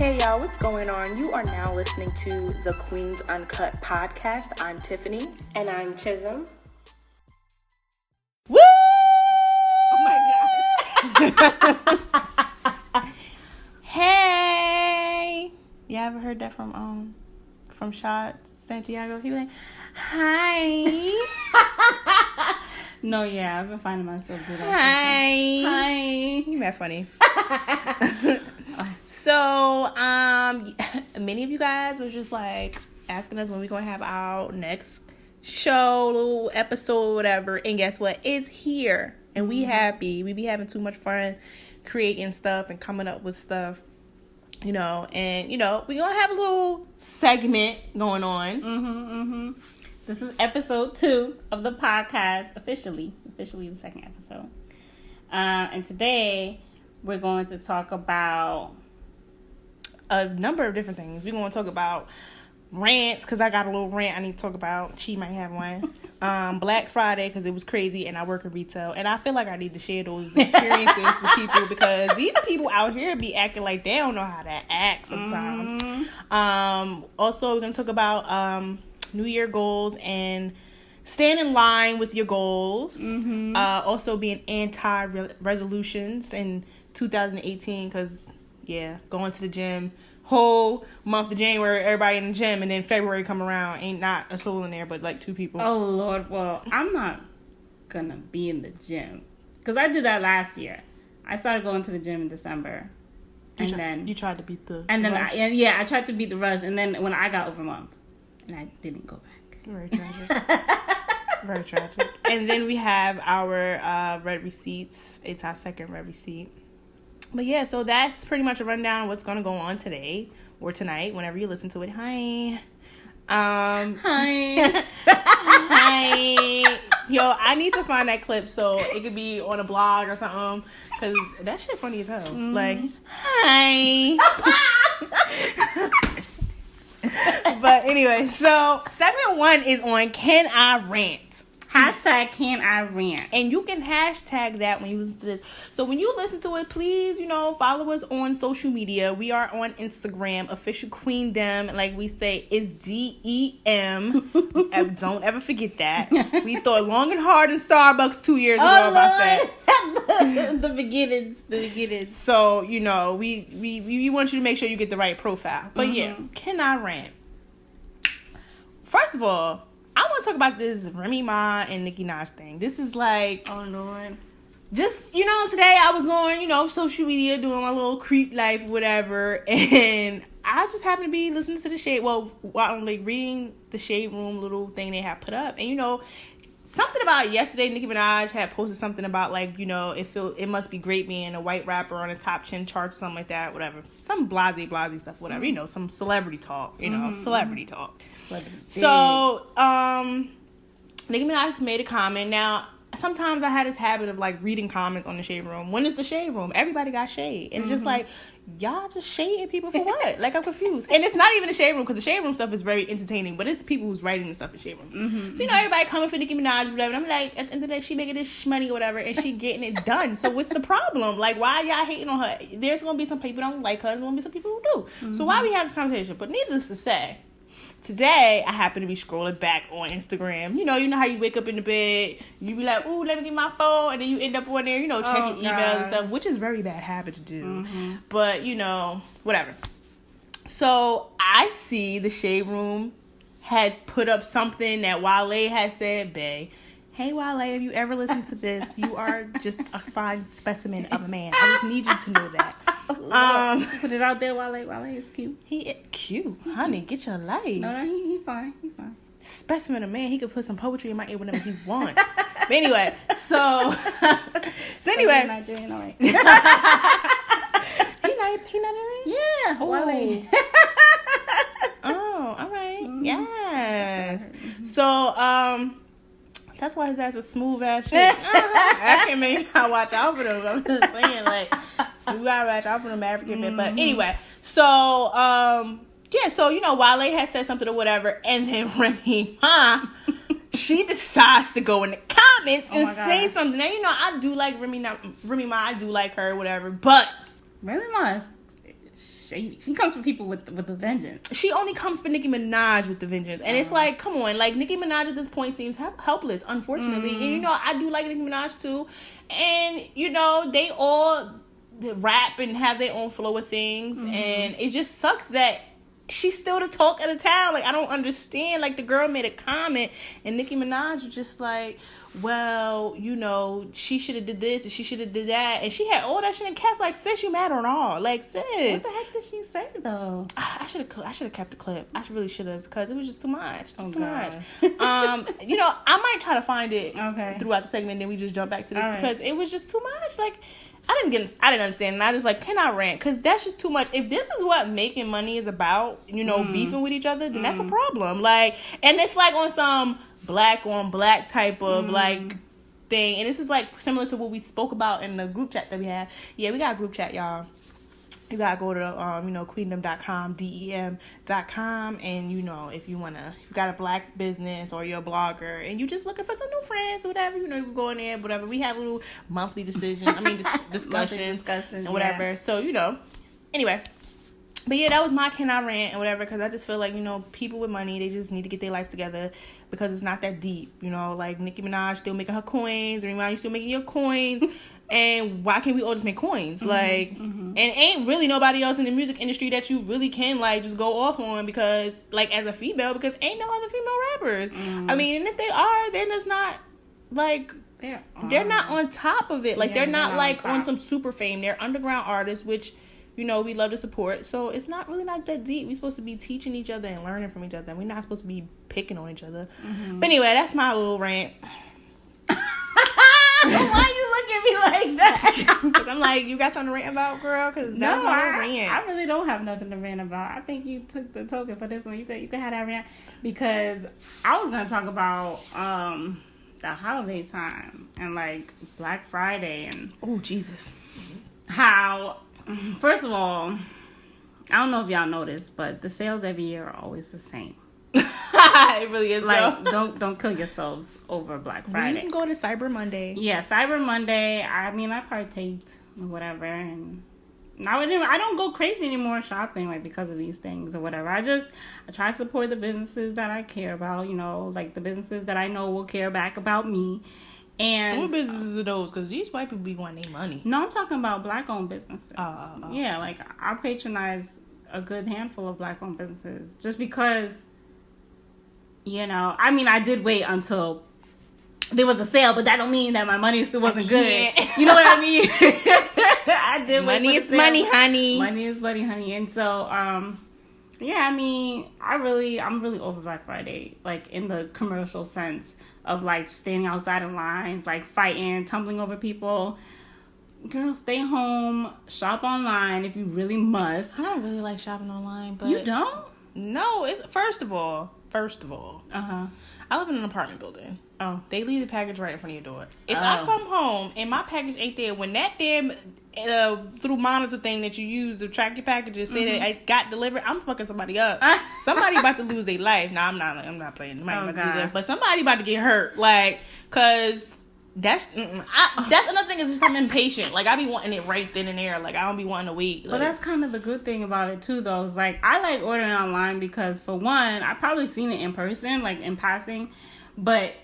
Hey y'all, what's going on? You are now listening to the Queen's Uncut podcast. I'm Tiffany. And I'm Chisholm. Woo! Oh my God. Hey! You ever heard that from Shots Santiago? He was like, hi. No, yeah, I've been finding myself do that. Hi. You mad funny. So, many of you guys was just like asking us when we're gonna have our next show, little episode, whatever. And guess what? It's here, and we happy. We be having too much fun creating stuff and coming up with stuff, you know. And you know, we gonna have a little segment going on. This is episode 2 of the podcast, officially the second episode. And today we're going to talk about a number of different things. We're going to talk about rants, because I got a little rant I need to talk about. She might have one. Black Friday, because it was crazy, and I work in retail. And I feel like I need to share those experiences with people, because these people out here be acting like they don't know how to act sometimes. Also, we're going to talk about New Year goals and staying in line with your goals. Also being anti-resolutions in 2018, because going to the gym whole month of January, everybody in the gym, and then February come around, ain't not a soul in there but like 2 people. Oh Lord, well, I'm not gonna be in the gym because I did that last year. I started going to the gym in December, You tried to beat the rush. I tried to beat the rush, and then when I got overwhelmed, and I didn't go back. Very tragic. Very tragic. And then we have our red receipts. It's our second red receipt. But yeah, so that's pretty much a rundown of what's going to go on today or tonight, whenever you listen to it. Hi. Hi. Hi. Yo, I need to find that clip so it could be on a blog or something, because that shit funny as hell. Like, hi. But anyway, so segment 1 is on Can I Rant? Hashtag Can I Rant? And you can hashtag that when you listen to this. So when you listen to it, please, follow us on social media. We are on Instagram, Official Queendom. Like we say, it's DEM. Don't ever forget that. We thought long and hard in Starbucks 2 years ago about that. The beginnings. So, we want you to make sure you get the right profile. But yeah, Can I Rant? First of all, I want to talk about this Remy Ma and Nicki Minaj thing. This is like... Oh, Lord. Just, today I was on, social media doing my little creep life, whatever. And I just happened to be listening to the Shade... Well, I'm reading the Shade Room little thing they have put up. And, something about yesterday, Nicki Minaj had posted something about, it must be great being a white rapper on a top 10 chart, something like that, whatever. Some blasé stuff, whatever. Some celebrity talk, celebrity talk. So, Nicki Minaj made a comment. Now, sometimes I had this habit of, reading comments on the Shade Room. When is the Shade Room? Everybody got shade. And it's just y'all just shading people for what? I'm confused. And it's not even the Shade Room, because the Shade Room stuff is very entertaining, but it's the people who's writing the stuff in Shade Room. So, everybody coming for Nicki Minaj, whatever. And I'm like, at the end of the day, she making this money or whatever, and she getting it done. So what's the problem? Why y'all hating on her? There's going to be some people who don't like her, and there's going to be some people who do. So why we have this conversation? But needless to say, today, I happen to be scrolling back on Instagram. You know how you wake up in the bed, you be like, ooh, let me get my phone, and then you end up on there, checking emails and stuff, which is a very bad habit to do. But, whatever. So, I see the Shade Room had put up something that Wale had said, bae, hey, Wale, if you ever listen to this, you are just a fine specimen of a man. I just need you to know that. Put it out there, Wale is cute. He is cute, honey. Get your life. No, he fine. Specimen of man. He could put some poetry in my ear whenever he wants. But anyway, so anyway, Nigerian, all right. He Nigerian? Yeah, Wale. Oh, all right. Yes. So that's why his ass is smooth ass shit. I can't make I watch out for them. I'm just saying, you gotta watch out for them African men. But anyway, so Wale has said something or whatever, and then Remy Ma, she decides to go in the comments and say something. Now, I do like Remy Ma, I do like her, whatever, but Remy Ma, shady. She comes for people with a vengeance. She only comes for Nicki Minaj with the vengeance. And it's like, come on. Like, Nicki Minaj at this point seems helpless, unfortunately. And, you know, I do like Nicki Minaj, too. And, you know, they all rap and have their own flow of things. And it just sucks that she's still the talk of the town. Like, I don't understand. Like, the girl made a comment, and Nicki Minaj was just like, well, you know, she should have did this and she should have did that, and she had all that shit in cast. Like, sis, you mad or not? Like, sis, what the heck did she say though? I should have kept the clip. I really should have, because it was just too much. Too gosh. much. You know, I might try to find it throughout the segment, and then we just jump back to this because it was just too much. Like, I didn't understand, and I just like, can I rant? Because that's just too much. If this is what making money is about, you know, beefing with each other, then that's a problem. Like, and it's like on some black on black type of like thing, and this is like similar to what we spoke about in the group chat that we had. Yeah, we got a group chat, y'all. You gotta go to you know, queendom.com, DEM.com, and you know, if you got a black business or you're a blogger and you just looking for some new friends or whatever, you know, you can go in there, whatever. We have little monthly discussions and whatever. Yeah. So, you know, anyway. But yeah, that was my can I rant and whatever, because I just feel like, you know, people with money, they just need to get their life together, because it's not that deep, you know. Like, Nicki Minaj still making her coins, Remy Ma, you still making your coins. And why can't we all just make coins? Like, and ain't really nobody else in the music industry that you really can, like, just go off on, because, like, as a female, because ain't no other female rappers. I mean, and if they are, they're just not, like, they're not on top of it. Like, they're not, like, on some super fame. They're underground artists, which, you know, we love to support. So it's not that deep. We're supposed to be teaching each other and learning from each other. We're not supposed to be picking on each other. But anyway, that's my little rant. Why you look at me like that? Because I'm like, you got something to rant about, girl? Because that's my rant. I really don't have nothing to rant about. I think you took the token for this one. You can have that rant, because I was gonna talk about the holiday time and like Black Friday and Jesus, how, first of all, I don't know if y'all noticed, but the sales every year are always the same. It really is. Like, don't kill yourselves over Black Friday. You can go to Cyber Monday. Yeah, Cyber Monday. I mean, I partaked or whatever, and now I don't go crazy anymore shopping, like, because of these things or whatever. I try to support the businesses that I care about. You know, like the businesses that I know will care back about me. And what businesses are those? Because these white people be wanting their money. No, I'm talking about Black-owned businesses. Yeah, like, I patronize a good handful of Black-owned businesses just because. You know, I mean, I did wait until there was a sale, but that don't mean that my money still wasn't good. You know what I mean? I did wait. Money is money, honey. Money is money, honey. And so, yeah, I mean, I'm really over Black Friday, like, in the commercial sense of, like, standing outside in lines, like, fighting, tumbling over people. Girl, stay home, shop online if you really must. I don't really like shopping online, but you don't? No, it's first of all, I live in an apartment building. Oh, they leave the package right in front of your door. If I come home and my package ain't there, when that damn through monitor thing that you use to track your packages say that I got delivered, I'm fucking somebody up. Somebody about to lose their life. Nah, I'm not playing. About to do that, but somebody about to get hurt. Like, cause that's another thing, is just I'm impatient. Like, I be wanting it right then and there. Like, I don't be wanting to wait. Like, but that's kind of the good thing about it too, though. Is like, I like ordering online because, for one, I probably seen it in person, like in passing, but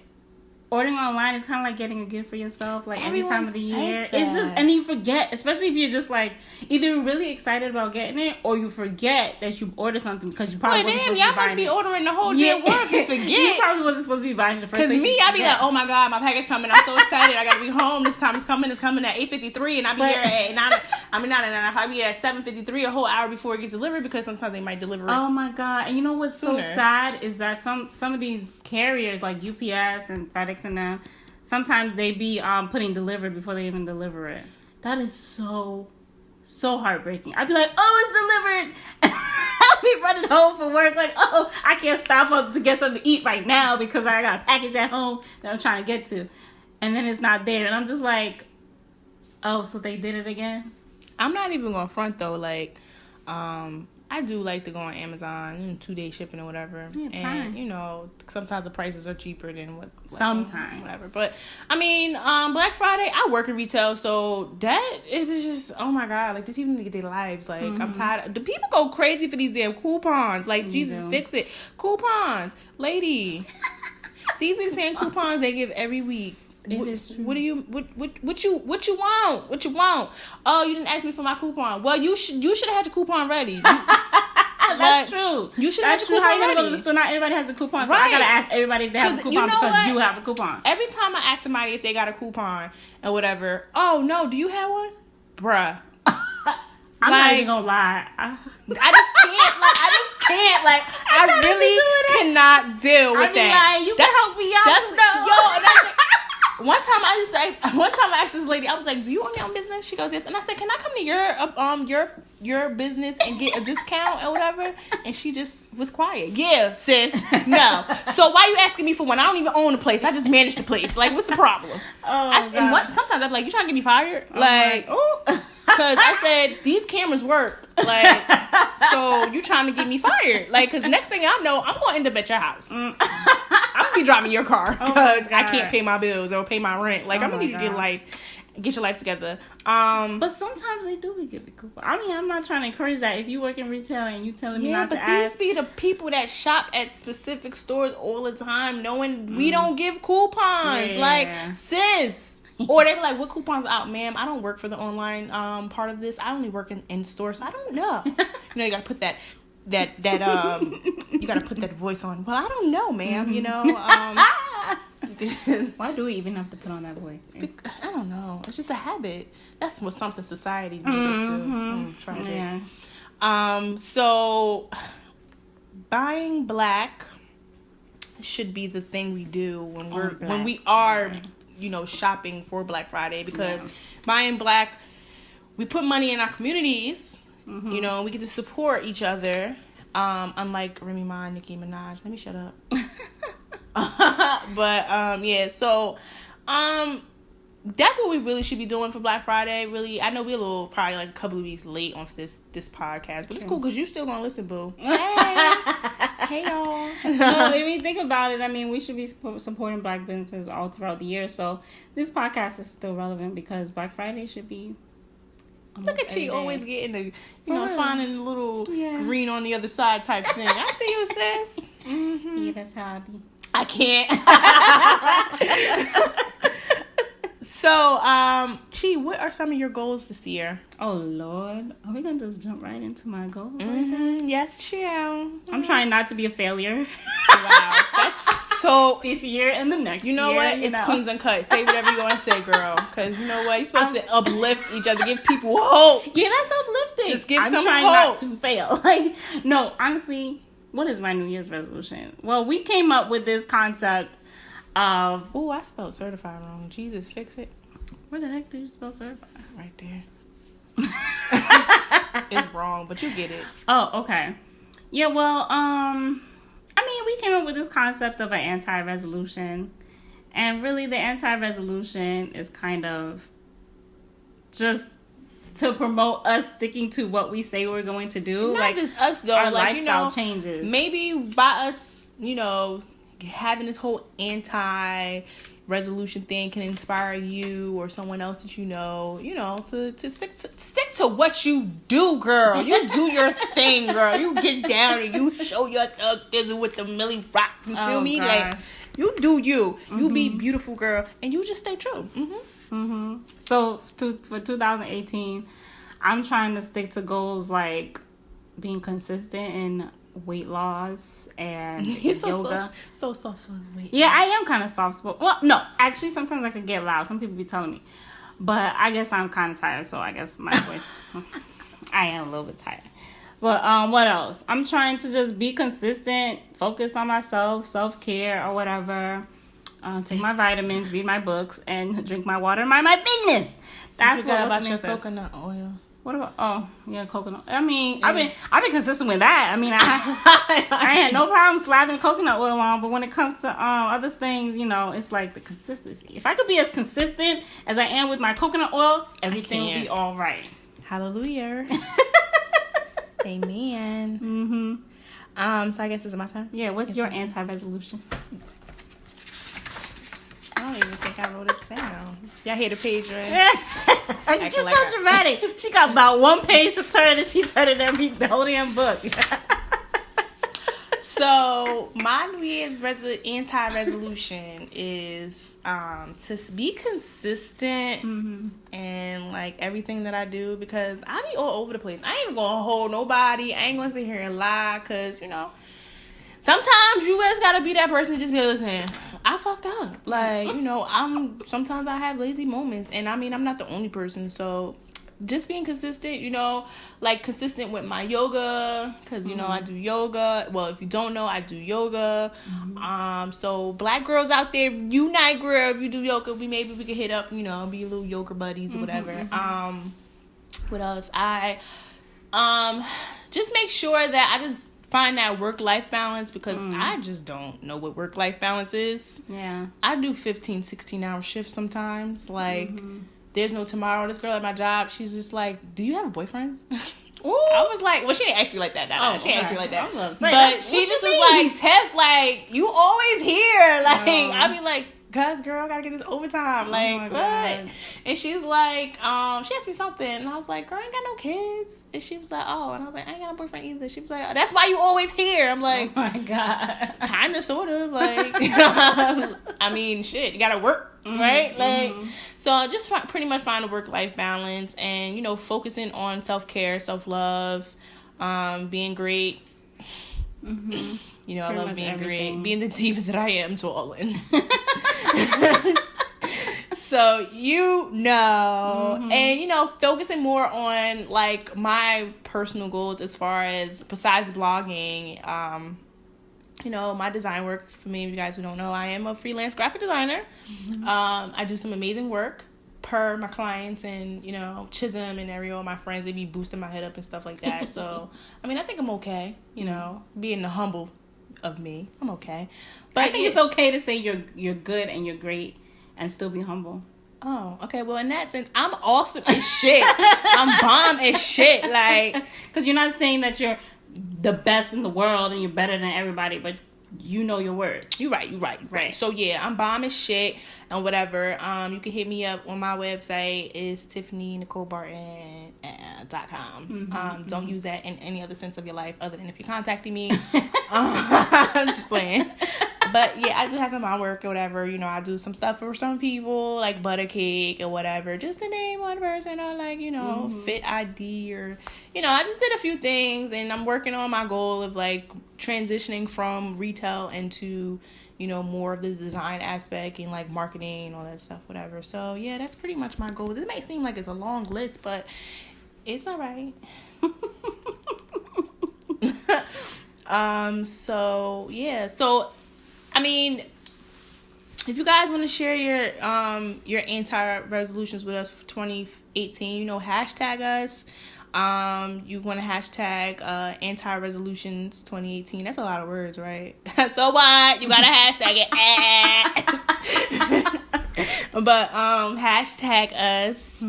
ordering online is kind of like getting a gift for yourself, like every time of the year. It's just, and you forget, especially if you're just like either you're really excited about getting it, or you forget that you ordered something because you probably wasn't supposed to be buying it. Y'all must be ordering the whole damn world. You forget. You probably wasn't supposed to be buying it the first place. Because me, I be like, oh my god, my package coming. I'm so excited. I gotta be home. This time it's coming at 8:53, and I be here at 9. I mean, not at 9. I be at 7:53, a whole hour before it gets delivered, because sometimes they might deliver it. Oh my god! And you know what's so sad is that some of these carriers like UPS and FedEx and them, sometimes they be putting delivered before they even deliver it. That is so heartbreaking. I'd be like, oh, it's delivered. I'll be running home from work like, oh, I can't stop up to get something to eat right now because I got a package at home that I'm trying to get to. And then it's not there. And I'm just like, oh, so they did it again? I'm not even going to front, though. Like, I I do like to go on Amazon, 2-day shipping or whatever. Yeah, and, you know, sometimes the prices are cheaper than what. Sometimes. Whatever. But, I mean, Black Friday, I work in retail, so that, it was just, oh my God. Like, these people need to get their lives. Like, I'm tired. The people go crazy for these damn coupons. Like, Jesus, fix it. Coupons. Lady. These be saying coupons they give every week. What do you what you want? What you want? Oh, you didn't ask me for my coupon. Well, you should have had your coupon ready. That's true. You should have had your coupon How you gonna ready. go to the store? Not everybody has a coupon, so Right. I gotta ask everybody if they have a coupon because you have a coupon. Every time I ask somebody if they got a coupon or whatever, oh no, do you have one, bruh? I'm not even gonna lie. I just can't. Like, I really cannot deal with that. Like, you can help me out. One time I asked this lady, I was like, "Do you own your own business?" She goes, "Yes." And I said, "Can I come to your business and get a discount or whatever?" And she just was quiet. Yeah, sis. No. So why you asking me for one? I don't even own the place. I just manage the place. Like, what's the problem? Sometimes I'm like, "You trying to get me fired?" Like, because I said these cameras work. Like, so you trying to get me fired? Like, because next thing I know, I'm gonna end up at your house. I'm gonna be driving your car because I can't pay my bills or pay my rent. Like, I'm gonna need you to get your life together. But sometimes they do be giving coupons. I mean, I'm not trying to encourage that. If you work in retail and you telling me not to ask. Yeah, but these be the people that shop at specific stores all the time, knowing we don't give coupons. Yeah. Like, sis. Or they be like, "What coupons out, ma'am? I don't work for the online part of this. I only work in stores. So I don't know." You gotta put that you gotta put that voice on. Well, I don't know, ma'am. You know. Why do we even have to put on that voice? I don't know. It's just a habit. That's what something society made us to try to. Yeah. So buying black should be the thing we do when we are. You know, shopping for Black Friday, because buying black, we put money in our communities. You know, we get to support each other. Unlike Remy Ma and Nicki Minaj. Let me shut up. But yeah, so that's what we really should be doing for Black Friday. Really, I know we're probably like a couple of weeks late on this podcast, but it's cool because you still gonna listen, boo. Hey y'all. No, if you think about it, I mean, we should be supporting black businesses all throughout the year. So this podcast is still relevant because Black Friday should be. Look at you, always getting the, finding the little green on the other side type thing. I see you, sis. Yeah, that's how I be. I can't. So, Chi, what are some of your goals this year? Oh, Lord. Are we going to just jump right into my goals? Yes, chill. I'm trying not to be a failure. Wow. That's so... This year and the next year. You know what? It's Queens Uncut. Say whatever you want to say, girl. Because you know what? You're supposed to uplift each other. Give people hope. Yeah, that's uplifting. Just give some hope. I'm trying not to fail. Like, no, honestly, what is my New Year's resolution? Well, we came up with this concept of... Oh, I spelled certified wrong. Jesus, fix it. Where the heck did you spell certified? Right there. It's wrong, but you get it. Oh, okay. Yeah, well, I mean, we came up with this concept of an anti-resolution. And really, the anti-resolution is kind of just to promote us sticking to what we say we're going to do. Not like, just us, though. Our like, lifestyle changes. Maybe by us, having this whole anti-resolution thing can inspire you or someone else that you know, to stick to what you do, girl. You do your thing, girl. You get down and you show your thug thizzle with the Millie Rock. You feel me? God. Like, you do you. You be beautiful, girl, and you just stay true. So for 2018, I'm trying to stick to goals like being consistent in weight loss and yoga. So soft. Yeah, I am kind of soft spoken. Well, no, actually, sometimes I could get loud. Some people be telling me, but I guess I'm kind of tired. So I guess my voice, I am a little bit tired. But what else? I'm trying to just be consistent, focus on myself, self-care or whatever. Take my vitamins, read my books, and drink my water and mind my business. That's what about your coconut oil. What about? Oh, yeah, coconut. I mean, I've been consistent with that. I mean, I had no problem slapping coconut oil on, but when it comes to other things, it's like the consistency. If I could be as consistent as I am with my coconut oil, everything will be all right. Hallelujah. Amen. So I guess it's my turn. Yeah. What's your anti-resolution? I don't even think I wrote it down. Y'all hear the page, right? You're so dramatic. She got about one page to turn, and she turned the whole damn book. So my New Year's anti-resolution is to be consistent in like everything that I do, because I be all over the place. I ain't even gonna hold nobody. I ain't gonna sit here and lie, because you know, sometimes you just gotta be that person and just be like, listen, I fucked up. Like, you know, sometimes I have lazy moments, and I mean, I'm not the only person. So just being consistent, you know, like consistent with my yoga, because, you know, I do yoga. Well, if you don't know, I do yoga. So black girls out there, unite, girl. If you do yoga, maybe we could hit up, you know, be little yoga buddies or whatever. What else? I just make sure that I just find that work-life balance, because I just don't know what work-life balance is. Yeah. I do 15, 16-hour shifts sometimes. Like, there's no tomorrow. This girl at my job, she's just like, do you have a boyfriend? Ooh. I was like, well, she didn't ask me like that. She didn't ask me like that. But she just was like, Tef, like, you always here. Like, I be like, cuz, girl, I gotta get this overtime. Like, what? God. And she's like, she asked me something, and I was like, girl, I ain't got no kids. And she was like, oh. And I was like, I ain't got no boyfriend either. She was like, oh, that's why you always here. I'm like, oh my God. Kind of, sort of. Like, I mean, shit, you gotta work, right? Like, so just pretty much find a work-life balance, and, you know, focusing on self-care, self-love, being great. You know, I love being great, being the diva that I am to all in. So, you know, and, you know, focusing more on, like, my personal goals as far as, besides blogging, you know, my design work. For many of you guys who don't know, I am a freelance graphic designer. I do some amazing work per my clients, and, you know, Chisholm and Ariel, my friends, they be boosting my head up and stuff like that. So, I mean, I think I'm okay, you know, being the humble of me. I'm okay. But I think it's okay to say you're good and you're great and still be humble. Oh, okay. Well, in that sense, I'm awesome as shit. I'm bomb as shit. Like, because you're not saying that you're the best in the world and you're better than everybody, but you know your words. You're right. So yeah, I'm bomb as shit and whatever. You can hit me up on my website. It's TiffanyNicoleBarton.com. Don't use that in any other sense of your life other than if you're contacting me. I'm just playing. But yeah, I just have some of my work or whatever. You know, I do some stuff for some people, like butter cake or whatever, just to name one person, or like, you know, Fit ID, or, you know, I just did a few things, and I'm working on my goal of like transitioning from retail into, you know, more of this design aspect and like marketing and all that stuff, whatever. So yeah, that's pretty much my goals. It may seem like it's a long list, but it's all right. So yeah, so I mean, if you guys want to share your anti-resolutions with us for 2018, you know, hashtag us. You want to hashtag anti-resolutions 2018. That's a lot of words, right? So what? You got to hashtag it. But hashtag us.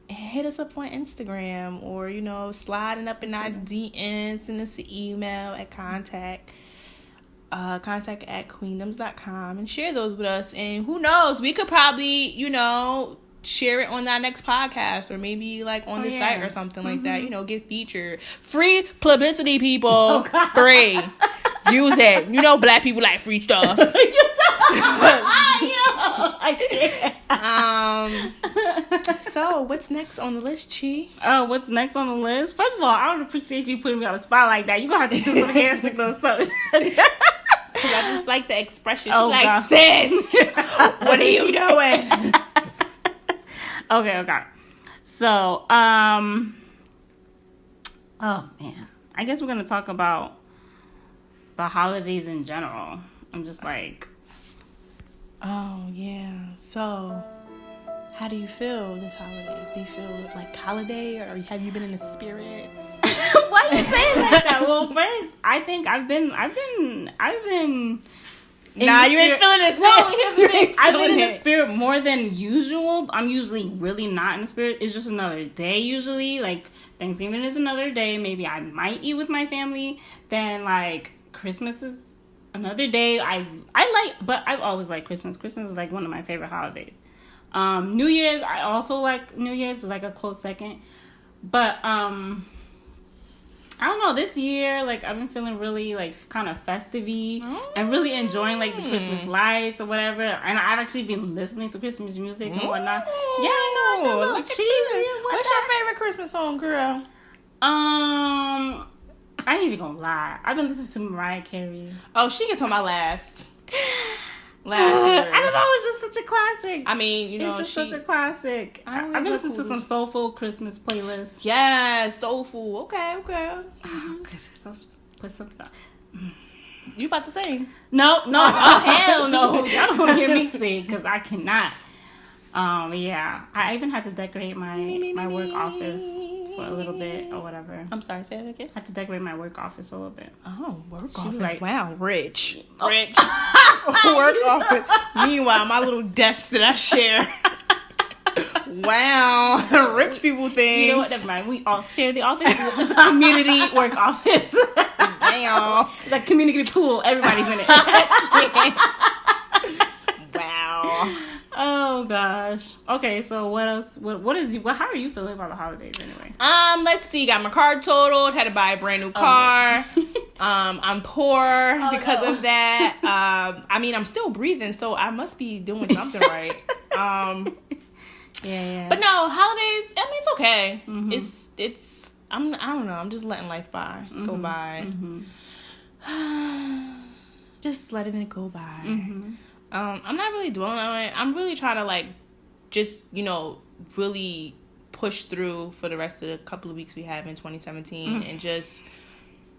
Hit us up on Instagram, or, you know, sliding up in our DMs, send us an email at contact@queendoms.com, and share those with us. And who knows, we could probably, you know, share it on our next podcast, or maybe like on the site or something like that, you know, get featured. Free publicity, people. Free. Use it. You know, black people like free stuff. So what's next on the list, Chi? Oh, what's next on the list? First of all, I don't appreciate you putting me on the spot like that. You're gonna have to do some hand signals or something. Because I just like the expression. She's like, God. Sis, what are you doing? Okay. So, oh man, I guess we're gonna talk about the holidays in general. I'm just like, oh yeah. So, how do you feel this holidays? Do you feel like holiday, or have you been in the spirit? Why are you saying like that? Well, first, I think I've been Nah, you ain't feeling it. Well, here's the thing. I've been in the spirit more than usual. I'm usually really not in the spirit. It's just another day usually. Like, Thanksgiving is another day. Maybe I might eat with my family. Then, like, Christmas is another day. But I've always liked Christmas. Christmas is, like, one of my favorite holidays. New Year's, I also like New Year's. Is, like, a close second. But, I don't know, this year, like, I've been feeling really, like, kind of festive-y and really enjoying, like, the Christmas lights or whatever. And I've actually been listening to Christmas music and whatnot. Yeah, I know, I feel a little cheesy. What's your favorite Christmas song, girl? I ain't even gonna lie. I've been listening to Mariah Carey. Oh, she gets on my last. I don't know, it's just such a classic. I mean, you know, it's just such a classic. I've been listening to some soulful Christmas playlists. Yes, soulful. Okay. Oh, goodness. Put something on. You about to sing? No. Oh, hell no. Y'all don't hear me sing because I cannot. Yeah. I even had to decorate my work office for a little bit or whatever. I'm sorry, say that again. I had to decorate my work office a little bit. Oh, work office. Like, wow, rich. Work office. Meanwhile, my little desk that I share. Wow. Rich people things. You know what? Never mind. We all share the office. It's a community work office. Damn. It's like community pool. Everybody's in it. Wow. Oh gosh. Okay, so what else? How are you feeling about the holidays anyway? Let's see. Got my car totaled. Had to buy a brand new car. I'm poor because of that. I mean, I'm still breathing, so I must be doing something right. Yeah. But no, holidays. I mean, it's okay. Mm-hmm. It's. I don't know. I'm just letting life go by. Mm-hmm. Just letting it go by. Mm-hmm. I'm not really dwelling on it. I'm really trying to, like, just, you know, really push through for the rest of the couple of weeks we have in 2017 and just,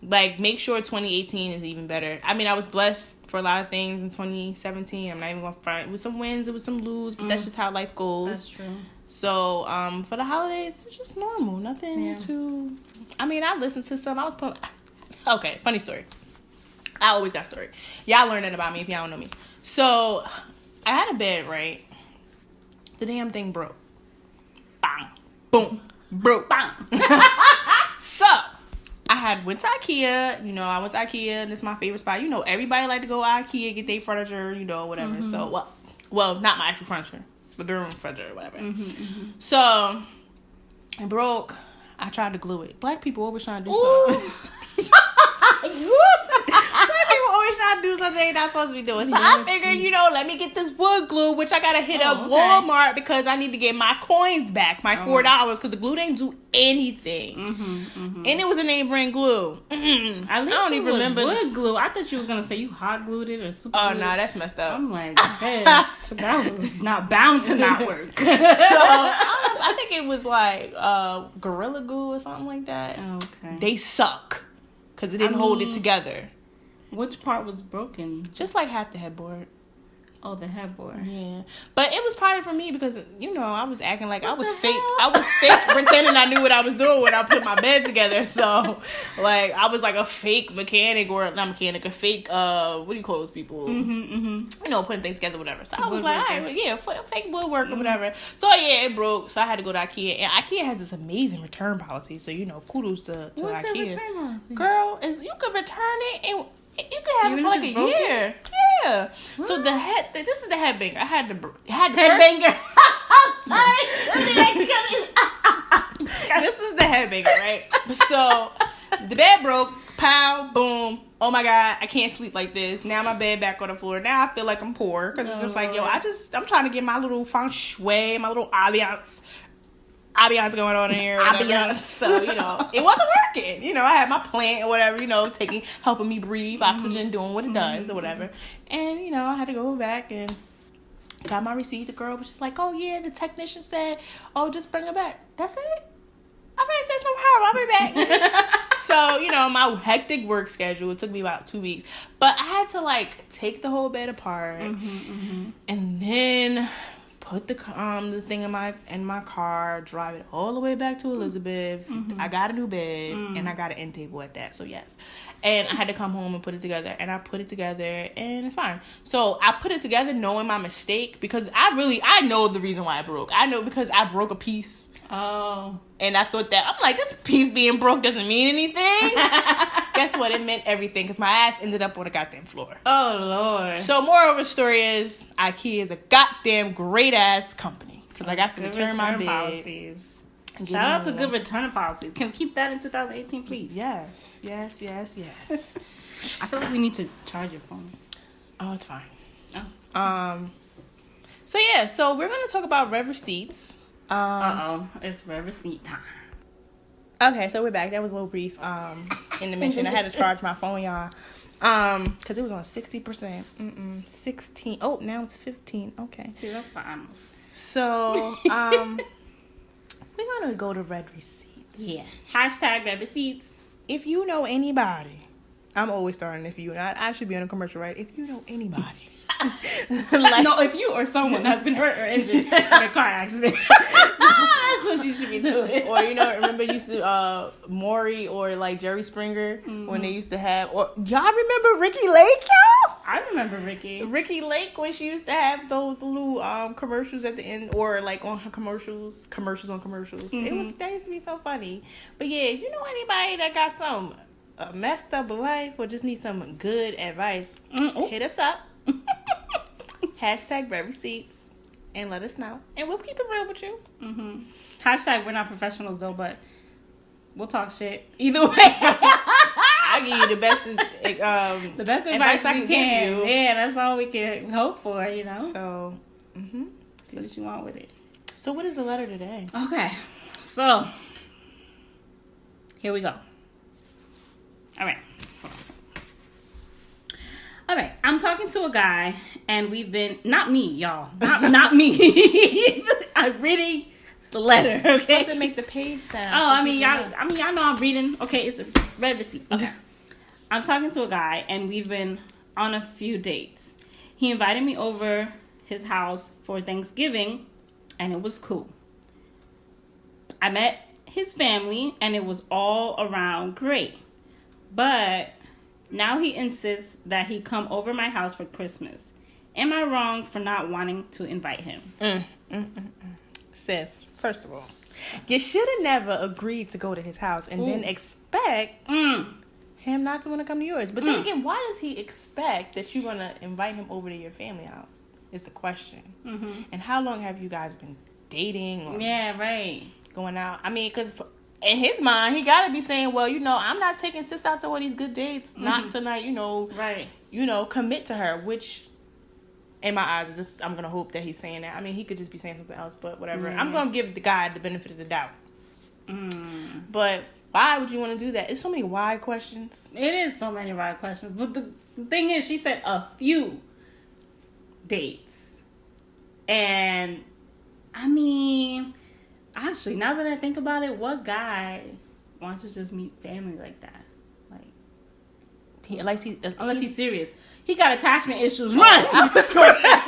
like, make sure 2018 is even better. I mean, I was blessed for a lot of things in 2017. I'm not even going to front. It was some wins, it was some lose, but that's just how life goes. That's true. So, for the holidays, it's just normal. Nothing too... I mean, I listened to some... Okay, funny story. I always got a story. Y'all learn that about me if y'all don't know me. So, I had a bed, right? The damn thing broke. Bang. Boom. Broke. Bang. So, I went to IKEA. You know, I went to IKEA, and it's my favorite spot. You know, everybody like to go to IKEA, get their furniture, you know, whatever. Mm-hmm. So, well, not my actual furniture, but the room furniture or whatever. Mm-hmm, mm-hmm. So, it broke. I tried to glue it. Black people always trying to do something. Black people always trying to do something they're not supposed to be doing. So I figured, you know, let me get this wood glue, which I gotta hit up Walmart because I need to get my coins back, my $4, because the glue didn't do anything. And it was a name brand glue. At least I don't even remember wood glue. I thought you was gonna say you hot glued it or super glued. Oh no, that's messed up. I'm like, hey, that was not bound to not work. So I think it was like Gorilla Glue or something like that. Okay. They suck. Because it didn't hold it together. Which part was broken? Just like half the headboard. Oh, the headboard. Yeah. But it was probably for me because, you know, I was acting like I was fake. I was fake pretending I knew what I was doing when I put my bed together. So, like, I was like a fake mechanic or not mechanic, a fake, what do you call those people? You know, putting things together, whatever. So I was like, all right, well, yeah, fake woodwork or whatever. So, yeah, it broke. So I had to go to IKEA. And IKEA has this amazing return policy. So, you know, kudos to What's IKEA. What's return policy? Girl, you could return it and... You can have it for like a year. Yeah. What? So this is the headbanger. I had the headbanger. This is the headbanger, right? So the bed broke. Pow, boom. Oh my God, I can't sleep like this. Now my bed back on the floor. Now I feel like I'm poor because it's just like, yo, I'm trying to get my little feng shui, my little ambiance going on in here. So, you know, it wasn't working. You know, I had my plant or whatever, you know, helping me breathe, oxygen, doing what it does or whatever. And, you know, I had to go back and got my receipt. The girl was just like, oh, yeah, the technician said, oh, just bring it back. That's it? All right, there's no problem. I'll be back. So, you know, my hectic work schedule, it took me about 2 weeks. But I had to, like, take the whole bed apart and then put the thing in my car, drive it all the way back to Elizabeth. I got a new bed and I got an end table at that. So yes, and I had to come home and put it together, and I put it together, and it's fine. So I put it together knowing my mistake, because I know the reason why I broke. I know because I broke a piece. Oh. And I thought that, I'm like, this piece being broke doesn't mean anything. Guess what? It meant everything, because my ass ended up on the goddamn floor. Oh, Lord. So, moral of the story is, IKEA is a goddamn great-ass company, because I got to return my bed. Policies. Shout out to good return policies. Can we keep that in 2018, please? Yes. I feel like we need to charge your phone. Oh, it's fine. Oh. So, yeah. So, we're going to talk about rev receipts. It's rev receipt time. Okay, so we're back. That was a little brief in the mention. I had to charge my phone, y'all. Because it was on 60%. 16. Oh, now it's 15. Okay. See, that's fine. So, we're going to go to red receipts. Yeah. Hashtag red receipts. If you know anybody, I'm always starting if you, I should be on a commercial, right? If you know anybody. No, if you or someone has been hurt or injured in a car accident. That's what you should be doing. Or, remember used to, Maury or like Jerry Springer, when they used to have, or y'all remember Ricky Lake, y'all? I remember Ricky Lake, when she used to have those little commercials at the end, or like on her commercials on commercials. That used to be so funny. But yeah, if you know anybody that got some messed up life or just need some good advice, hit us up. Hashtag red receipts, and let us know, and we'll keep it real with you. Hashtag we're not professionals though, but we'll talk shit either way. I give you the best advice we can give you. Yeah, that's all we can hope for, So see what you want with it. So what is the letter today? Okay, so here we go. All right. All right, I'm talking to a guy, and we've been, not me, y'all, not me. I'm reading the letter, okay? Supposed to make the page sound. Oh, y'all know I'm reading. Okay, it's a red receipt. Okay. I'm talking to a guy, and we've been on a few dates. He invited me over his house for Thanksgiving, and it was cool. I met his family, and it was all around great. But now he insists that he come over my house for Christmas. Am I wrong for not wanting to invite him? Sis, first of all, you should have never agreed to go to his house and then expect him not to want to come to yours. But then again, why does he expect that you're going to invite him over to your family house? It's the question. And how long have you guys been dating? Or going out? I mean, because in his mind, he got to be saying, well, I'm not taking sis out to all these good dates. Not tonight, commit to her, which in my eyes, I'm going to hope that he's saying that. I mean, he could just be saying something else, but whatever. I'm going to give the guy the benefit of the doubt. But why would you want to do that? It's so many why questions. It is so many why questions. But the thing is, she said a few dates. And, I mean, actually, now that I think about it, what guy wants to just meet family like that? Unless he's serious. He got attachment issues. Run! I was going to say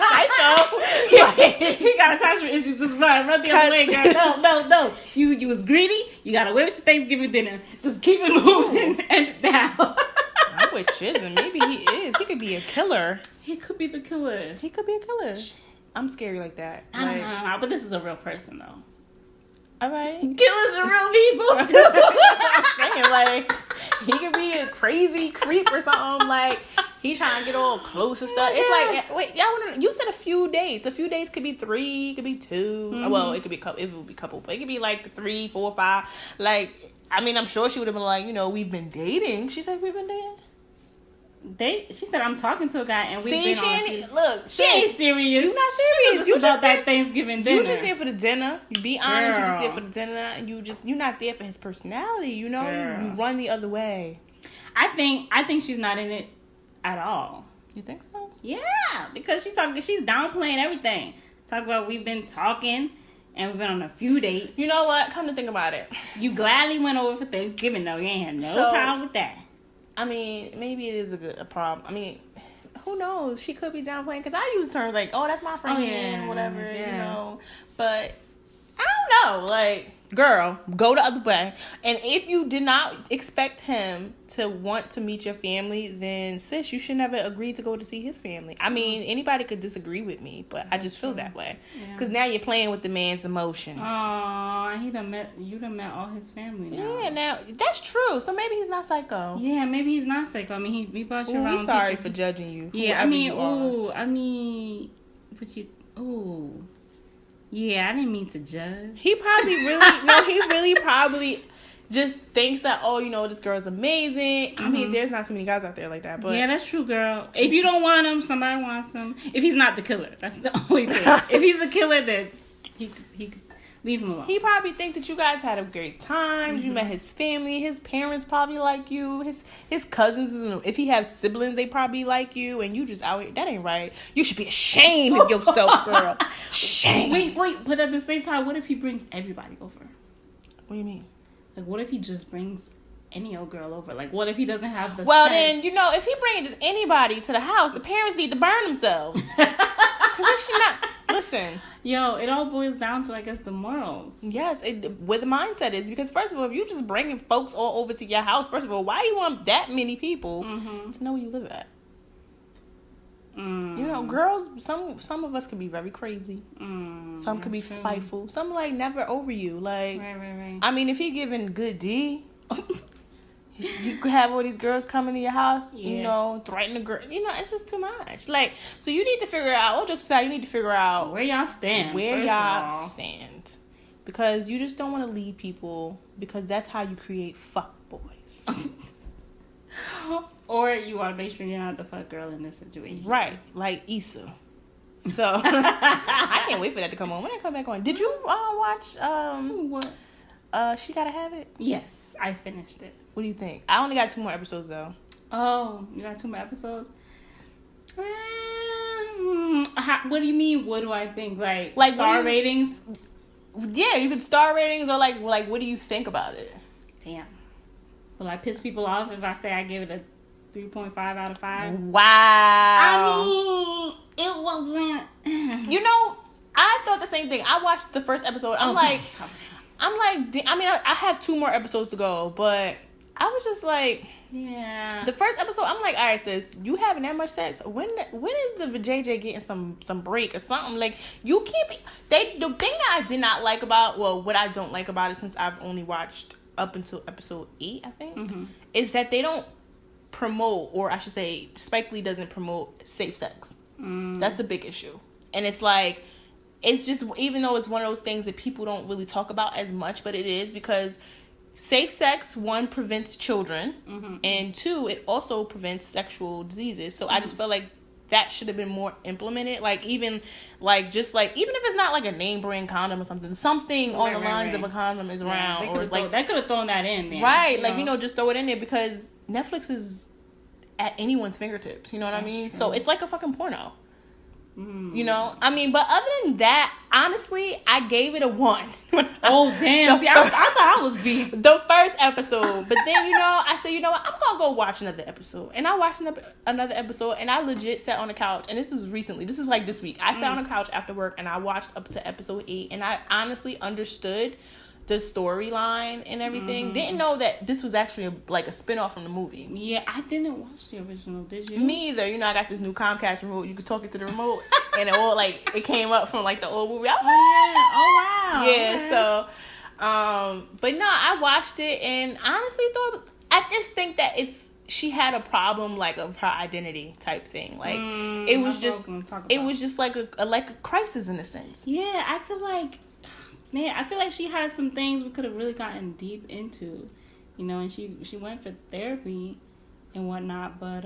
psycho. He got attachment issues. Just run the other way, girl. No. You was greedy. You got away with your Thanksgiving dinner. Just keep it moving and down. I'm with Chisholm. Maybe he is. He could be a killer. He could be the killer. He could be a killer. I'm scary like that. I don't know, but this is a real person, though. All right. Killers are real people, too. That's what I'm saying. Like, he could be a crazy creep or something. Like, he trying to get all close and stuff. It's like, wait, y'all you said a few dates. A few dates could be 3, could be 2. Well, it could be couple. It would be couple, but it could be like 3, 4, 5. Like, I mean, I'm sure she would have been like, we've been dating. She said we've been dating. She said I'm talking to a guy and we've been she ain't serious. You not serious. You just that Thanksgiving dinner. You just there for the dinner. Be honest. You just there for the dinner, and you're not there for his personality. You run the other way. I think she's not in it at all. You think so? Yeah, because she's downplaying everything. Talk about we've been talking and we've been on a few dates. You know what? Come to think about it, you gladly went over for Thanksgiving though. You ain't had no problem with that. I mean, maybe it is a problem. I mean, who knows? She could be downplaying, because I use terms like, oh, that's my friend, whatever, you know. But I don't know, like, girl, go the other way. And if you did not expect him to want to meet your family, then sis, you should never agree to go to see his family. I mean, anybody could disagree with me, but I just feel that way. Because now you're playing with the man's emotions. Oh, you done met all his family now. Yeah, now that's true. So maybe he's not psycho. Yeah, maybe he's not psycho. I mean, he brought you around. We're sorry people. for judging you. Yeah, I mean, but you, yeah, I didn't mean to judge. He probably really probably just thinks that, oh, you know, this girl's amazing. I mean, there's not too many guys out there like that. But yeah, that's true, girl. If you don't want him, somebody wants him. If he's not the killer, that's the only thing. If he's a killer, then he could leave him alone. He probably think that you guys had a great time. You met his family. His parents probably like you. His cousins, if he has siblings, they probably like you. And you just out here. That ain't right. You should be ashamed of yourself, girl. Shame. Wait. But at the same time, what if he brings everybody over? What do you mean? Like, what if he just brings any old girl over? Like, what if he doesn't have the Well, sense? then, you know, if he bringing just anybody to the house, the parents need to burn themselves. Because not... Listen. Yo, it all boils down to, I guess, the morals. Yes, where the mindset is. Because, first of all, if you just bringing folks all over to your house, first of all, why do you want that many people to know where you live at? You know, girls, some of us could be very crazy. Some could be spiteful. Some, like, never over you. Like, right. I mean, if he giving good D... You could have all these girls coming to your house, you know, threaten the girl. You know, it's just too much. Like, so you need to figure out, all jokes aside, you need to figure out where y'all stand. Because you just don't want to lead people, because that's how you create fuck boys. Or you want to make sure you're not the fuck girl in this situation. Right. Like Issa. So, I can't wait for that to come on. When I come back on. Did you watch, what? She Gotta Have It? Yes, I finished it. What do you think? I only got 2 more episodes, though. Oh, you got 2 more episodes? What do you mean, what do I think? Like star ratings? Yeah, you could star ratings, or like what do you think about it? Damn. Will I piss people off if I say I give it a 3.5 out of 5? Wow. I mean, it wasn't... You know, I thought the same thing. I watched the first episode. I'm like, I mean, I have 2 more episodes to go, but I was just like, yeah. The first episode, I'm like, all right, sis, you having that much sex? When is the JJ getting some break or something? Like, you can't be. The thing that I did not like about, well, what I don't like about it, since I've only watched up until episode 8, I think, is that they don't promote, or I should say, Spike Lee doesn't promote safe sex. That's a big issue, and it's like. It's just, even though it's one of those things that people don't really talk about as much, but it is, because safe sex, 1, prevents children, and 2, it also prevents sexual diseases. So I just felt like that should have been more implemented. Like, even if it's not like a name brand condom or something on the lines of a condom is around. Or like, they could have thrown that in there. Right. Like, you know, just throw it in there, because Netflix is at anyone's fingertips. You know what I mean? True. So it's like a fucking porno. You know, I mean, but other than that, honestly, I gave it a 1. Oh, damn. See, I thought I was being... The first episode. But then, you know, I said, you know what, I'm going to go watch another episode. And I watched another episode, and I legit sat on the couch. And this was recently. This was like this week. I sat on the couch after work, and I watched up to episode 8. And I honestly understood the storyline and everything. Didn't know that this was actually a spin-off from the movie. Yeah, I didn't watch the original. Did you? Me either. You know, I got this new Comcast remote. You could talk it to the remote, and it came up from like the old movie. I was oh wow. Yeah. Okay. So, but no, I watched it, and honestly I just think that she had a problem, like, of her identity type thing. Like, it was just like a crisis in a sense. Yeah, I feel like. Man, I feel like she had some things we could have really gotten deep into, you know, and she went for therapy and whatnot, but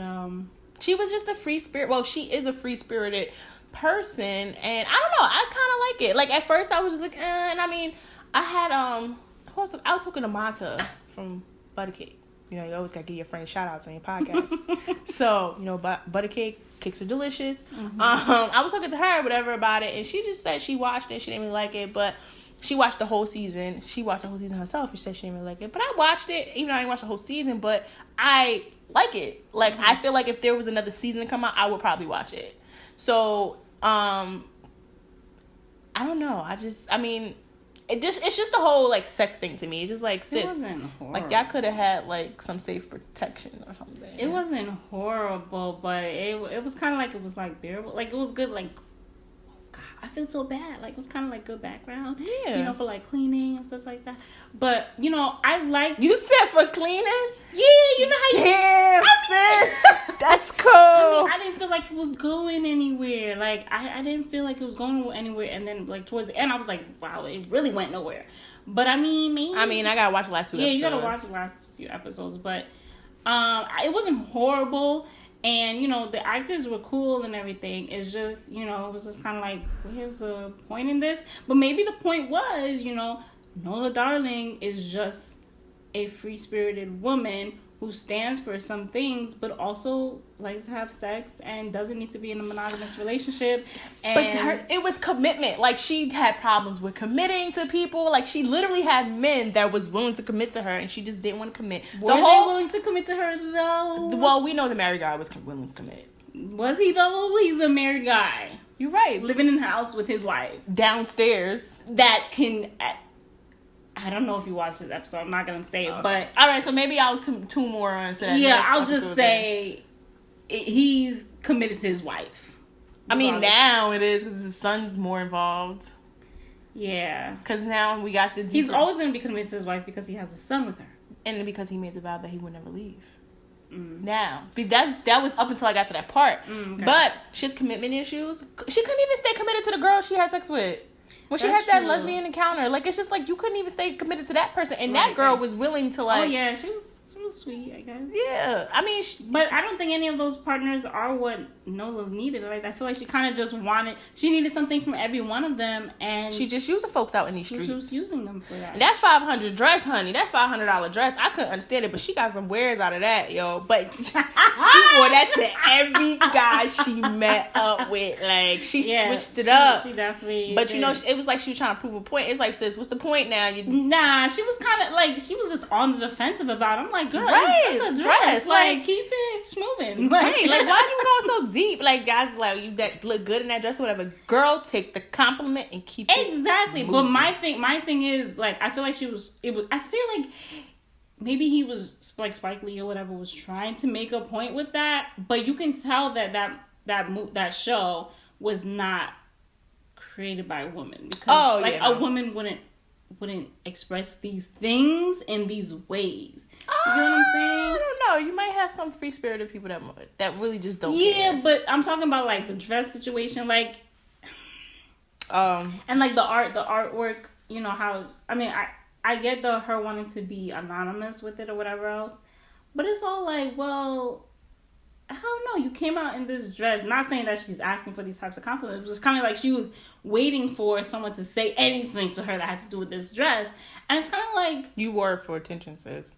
she was just a free spirit. Well, she is a free-spirited person, and I don't know, I kind of like it. Like, at first I was just like, and I mean, I had I was talking to Mata from Buttercake. You know, you always gotta give your friends shout outs on your podcast. So, you know, Buttercake cakes are delicious. I was talking to her or whatever about it, and she just said she watched it, she didn't really like it, but she watched the whole season. She watched the whole season herself. She said she didn't really like it. But I watched it, even though I didn't watch the whole season. But I like it. Like, I feel like if there was another season to come out, I would probably watch it. So, I don't know. It's just the whole, like, sex thing to me. It's just like, sis, it wasn't horrible. Like, y'all could have had, like, some safe protection or something. It wasn't horrible, but it was kind of like, it was, like, bearable. Like, it was good, like, God, I feel so bad. Like, it was kind of like good background. Yeah. You know, for like cleaning and stuff like that. But, you know, I liked... You said for cleaning? Yeah, you know how you... Damn, sis. That's cool. I didn't feel like it was going anywhere. Like, I didn't feel like it was going anywhere. And then, like, towards the end, I was like, wow, it really went nowhere. But, I mean, maybe... I gotta watch the last 2 episodes. Yeah, you gotta watch the last few episodes. But it wasn't horrible. And, you know, the actors were cool and everything. It's just, you know, it was just kind of like, where's the point in this? But maybe the point was, you know, Nola Darling is just a free-spirited woman who stands for some things, but also likes to have sex and doesn't need to be in a monogamous relationship. And it was commitment. Like, she had problems with committing to people. Like, she literally had men that was willing to commit to her, and she just didn't want to commit. Were they willing to commit to her, though? Well, we know the married guy was willing to commit. Was he, though? He's a married guy. You're right. Living in the house with his wife. Downstairs. That can... I don't know if you watched this episode. I'm not going to say it, but... All right, so maybe I'll two more onto that. Yeah, I'll just say he's committed to his wife. I mean, now it is because his son's more involved. Yeah. Because now we got the... He's always going to be committed to his wife because he has a son with her. And because he made the vow that he would never leave. Now. That was up until I got to that part. Okay. But she has commitment issues. She couldn't even stay committed to the girl she had sex with. When she had that lesbian encounter, like, it's just like you couldn't even stay committed to that person, and that girl was willing to, like... Oh yeah, she was sweet, I guess. Yeah, I mean... But I don't think any of those partners are what Nola needed. Like, I feel like she kind of just wanted... She needed something from every one of them, and... She just using folks out in these streets. She was using them for that. That $500 dress, honey, that $500 dress, I couldn't understand it, but she got some wares out of that, yo. But she wore that to every guy she met up with. Like, she switched it up. She definitely But, did. you know, it was like she was trying to prove a point. It's like, sis, what's the point now? Nah, she was kind of, like, she was just on the defensive about it. I'm like, girl, it's a dress. Like, keep it moving. Right, like, why are you going so deep? Like, guys, like, you that look good in that dress or whatever. Girl, take the compliment and keep it exactly. moving. But my thing is, like, I feel like I feel like maybe he was, like, Spike Lee or whatever was trying to make a point with that, but you can tell that show was not created by a woman, because a woman wouldn't express these things in these ways. You know what I'm saying? I don't know. You might have some free-spirited people that really just don't care. Yeah, but I'm talking about, like, the dress situation, like, and, like, the artwork, you know, how, I mean, I get her wanting to be anonymous with it or whatever else, but it's all like, well, I don't know, you came out in this dress, not saying that she's asking for these types of compliments, it was kind of like she was waiting for someone to say anything to her that had to do with this dress, and it's kind of like... You wore it for attention, sis.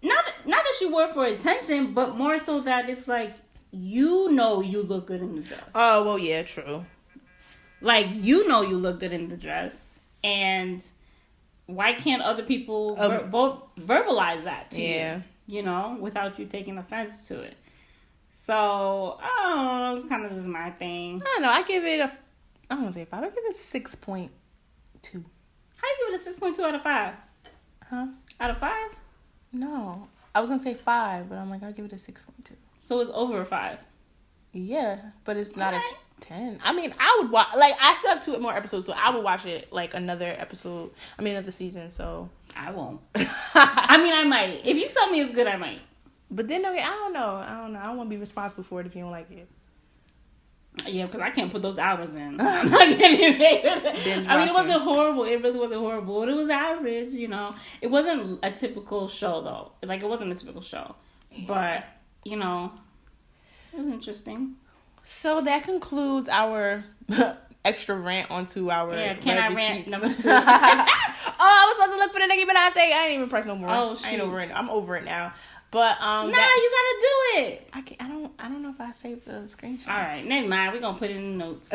Not that she wore it for attention, but more so that it's like, you know you look good in the dress. Oh, well, yeah, true. Like, you know you look good in the dress, and why can't other people verbalize that to you? You know, without you taking offense to it. So, I don't know, it's kind of just my thing. I don't know, I give it I don't want to say 5, I give it 6.2. How do you give it a 6.2 out of 5? Huh? Out of 5? No. I was going to say 5, but I'm like, I'll give it a 6.2. So it's over a 5? Yeah, but it's not a 10. I mean, I would watch, like, I still have 2 more episodes, so I would watch it, like, another season, so. I won't. I mean, I might. If you tell me it's good, I might. But then, okay, I don't know. I don't want to be responsible for it if you don't like it. Yeah, because I can't put those hours in. I'm not getting it. I mean, it wasn't horrible. It really wasn't horrible. It was average, you know. It wasn't a typical show, though. Like, it wasn't a typical show. But, you know, it was interesting. So that concludes our extra rant onto our can I rant seats. number 2? I was supposed to look for the Nicki Minaj thing. I ain't even press no more. Oh, shoot. I ain't over it. I'm over it now. But you gotta do it. I don't know if I saved the screenshot. All right, never mind. We're gonna put it in the notes.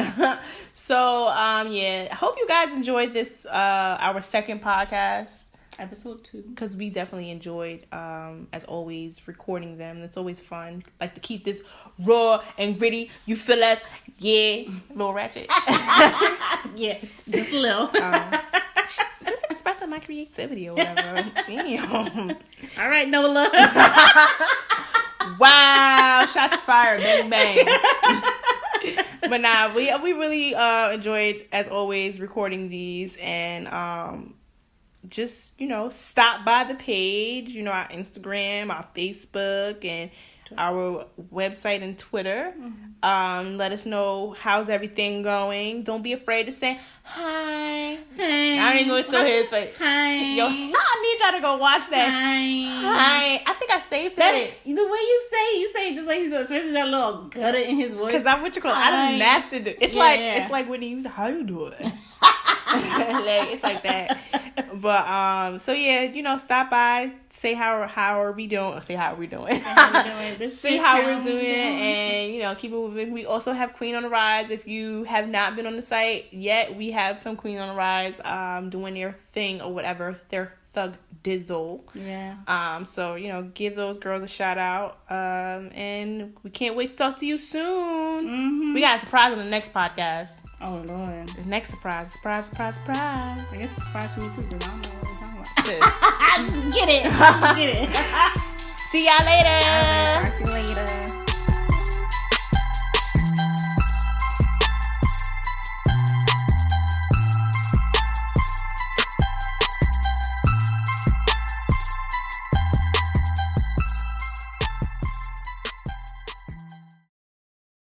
So yeah, I hope you guys enjoyed this our second podcast. Episode 2. Because we definitely enjoyed, as always, recording them. It's always fun. Like to keep this raw and gritty. You feel us? Yeah. Little ratchet. Yeah, just a little. Just expressing my creativity or whatever. Damn. All right, Nola. Wow. Shots fired. Bang, bang. But nah, we really enjoyed, as always, recording these. And just, stop by the page, our Instagram, our Facebook, and our website and Twitter. Mm-hmm. Let us know how's everything going. Don't be afraid to say hi. Hi. I don't even know it's still his face. Hi. Yo, I need y'all to go watch that. Hi. I think I saved it. The way you say it just like he's especially that little gutter in his voice. Because I done mastered it. It's like when you say, how you doing? Like, it's like that. But so yeah, stop by, say how are we doing? Say how are we doing? See how we're doing, and keep it moving. We also have Queen on the Rise. If you have not been on the site yet, we have some Queen on the Rise doing their thing or whatever, their thug dizzle. Yeah. So give those girls a shout out. And we can't wait to talk to you soon. Mm-hmm. We got a surprise on the next podcast. Oh Lord. The next surprise. I guess it's surprise for me too, because I don't know what we're talking about. Just get it. See y'all later. All right, talk to you later.